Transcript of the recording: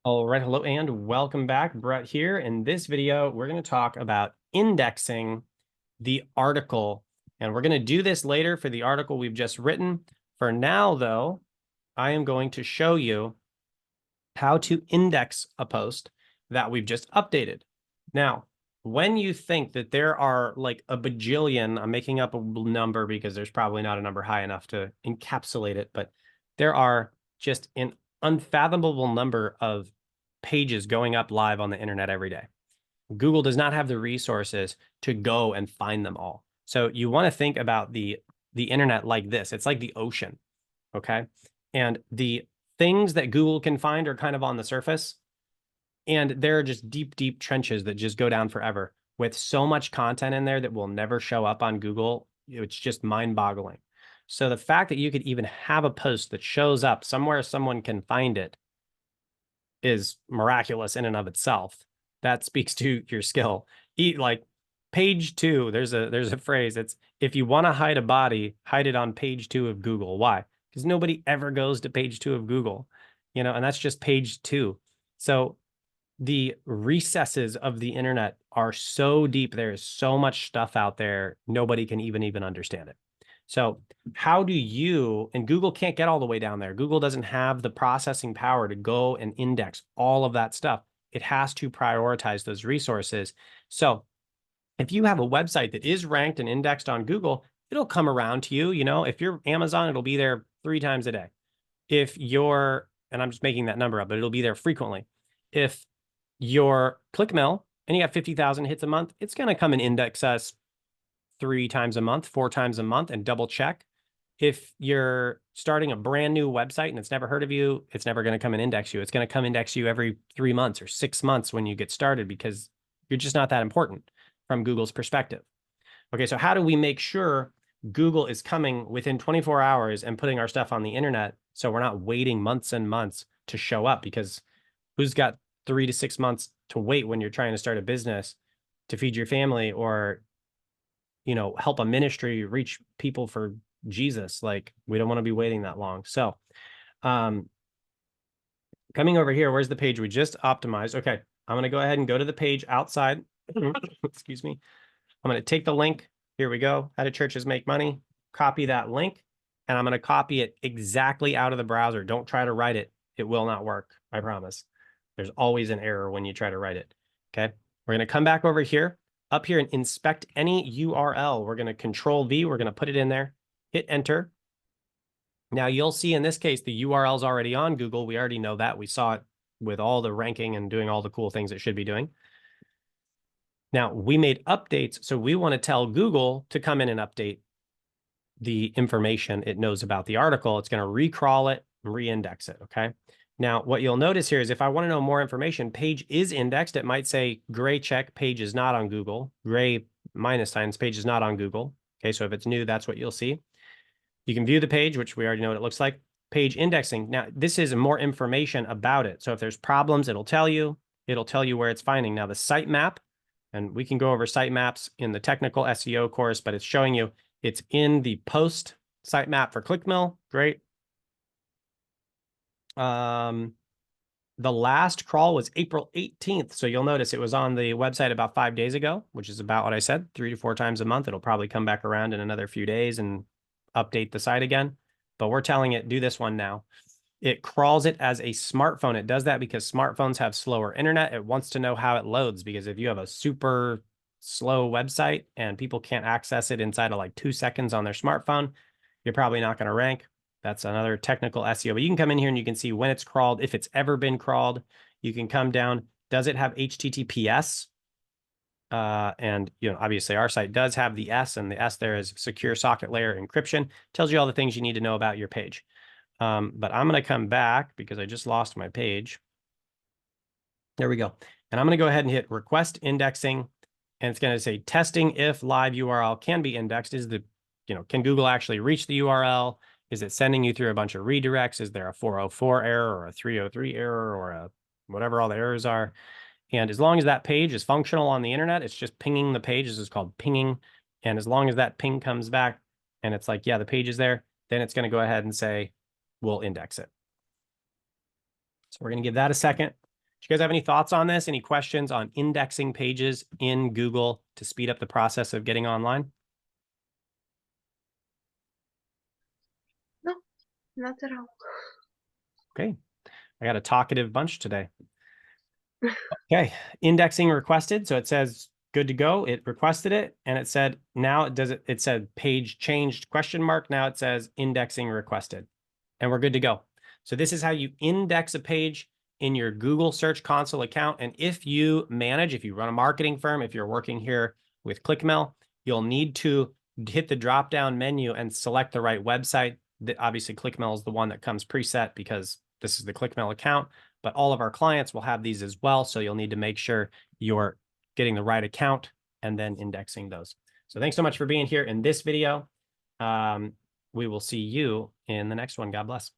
All right, hello and welcome back. Brett here. In this video, we're going to talk about indexing the article. And we're going to do this later for the article we've just written. For now, though, I am going to show you how to index a post that we've just updated. Now, when you think that there are like a bajillion, I'm making up a number because there's probably not a number high enough to encapsulate it, but there are just an unfathomable number of pages going up live on the internet every day. Google does not have the resources to go and find them all. So you want to think about the internet like this. It's like the ocean, okay? And the things that Google can find are kind of on the surface, and there are just deep, deep trenches that just go down forever with so much content in there that will never show up on Google. It's just mind-boggling. So the fact that you could even have a post that shows up somewhere someone can find it is miraculous in and of itself. That speaks to your skill. Like page 2, there's a phrase. It's if you want to hide a body, hide it on page 2 of Google. Why? Because nobody ever goes to page 2 of Google, and that's just page 2. So the recesses of the internet are so deep. There is so much stuff out there. Nobody can even understand it. So how do you, and Google can't get all the way down there. Google doesn't have the processing power to go and index all of that stuff. It has to prioritize those resources. So if you have a website that is ranked and indexed on Google, it'll come around to you. If you're Amazon, it'll be there 3 times a day. If you're, and I'm just making that number up, but it'll be there frequently. If your ClickMill and you have 50,000 hits a month, it's going to come and index us 3 times a month, 4 times a month, and double check. If you're starting a brand new website and it's never heard of you, it's never going to come and index you. It's going to come index you every 3 months or 6 months when you get started because you're just not that important from Google's perspective. Okay, so how do we make sure Google is coming within 24 hours and putting our stuff on the internet so we're not waiting months and months to show up? Because who's got 3 to 6 months to wait when you're trying to start a business to feed your family or help a ministry reach people for Jesus? Like, we don't want to be waiting that long. So coming over here, where's the page we just optimized? Okay, I'm going to go ahead and go to the page outside. Excuse me. I'm going to take the link. Here we go. How do churches make money? Copy that link, and I'm going to copy it exactly out of the browser. Don't try to write it. It will not work. I promise. There's always an error when you try to write it. Okay. We're going to come back over here, up here, and inspect any URL. We're going to Control V. We're going to put it in there, hit enter. Now you'll see in this case, the URL is already on Google. We already know that. We saw it with all the ranking and doing all the cool things it should be doing. Now we made updates. So we want to tell Google to come in and update the information it knows about the article. It's going to recrawl it and reindex it. Okay. Now, what you'll notice here is if I want to know more information, page is indexed. It might say gray check, page is not on Google. Gray minus signs, page is not on Google. Okay, so if it's new, that's what you'll see. You can view the page, which we already know what it looks like. Page indexing. Now, this is more information about it. So if there's problems, it'll tell you where it's finding. Now, the sitemap, and we can go over sitemaps in the technical SEO course, but it's showing you it's in the post sitemap for ClickMill. Great. The last crawl was April 18th. So you'll notice it was on the website about 5 days ago, which is about what I said, 3 to 4 times a month. It'll probably come back around in another few days and update the site again. But we're telling it, do this one now. It crawls it as a smartphone. It does that because smartphones have slower internet. It wants to know how it loads, because if you have a super slow website and people can't access it inside of like 2 seconds on their smartphone, you're probably not going to rank. That's another technical SEO. But you can come in here and you can see when it's crawled, if it's ever been crawled. You can come down. Does it have HTTPS? And obviously our site does have the S, and the S there is secure socket layer encryption. Tells you all the things you need to know about your page. But I'm going to come back because I just lost my page. There we go. And I'm going to go ahead and hit request indexing. And it's going to say testing if live URL can be indexed. Can Google actually reach the URL? Is it sending you through a bunch of redirects? Is there a 404 error or a 303 error or a whatever all the errors are? And as long as that page is functional on the internet, it's just pinging the page. This is called pinging. And as long as that ping comes back and it's like, yeah, the page is there, then it's going to go ahead and say, we'll index it. So we're going to give that a second. you guys have any thoughts on this? Any questions on indexing pages in Google to speed up the process of getting online? No, not at all. Okay. I got a talkative bunch today. Okay. Indexing requested. So it says good to go. It requested it and it said now it does it. It said page changed ? Now it says indexing requested and we're good to go. So this is how you index a page in your Google Search Console account. And if you run a marketing firm, if you're working here with ClickMail, you'll need to hit the drop-down menu and select the right website. Obviously, ClickMail is the one that comes preset because this is the ClickMail account, but all of our clients will have these as well. So you'll need to make sure you're getting the right account and then indexing those. So thanks so much for being here in this video. We will see you in the next one. God bless.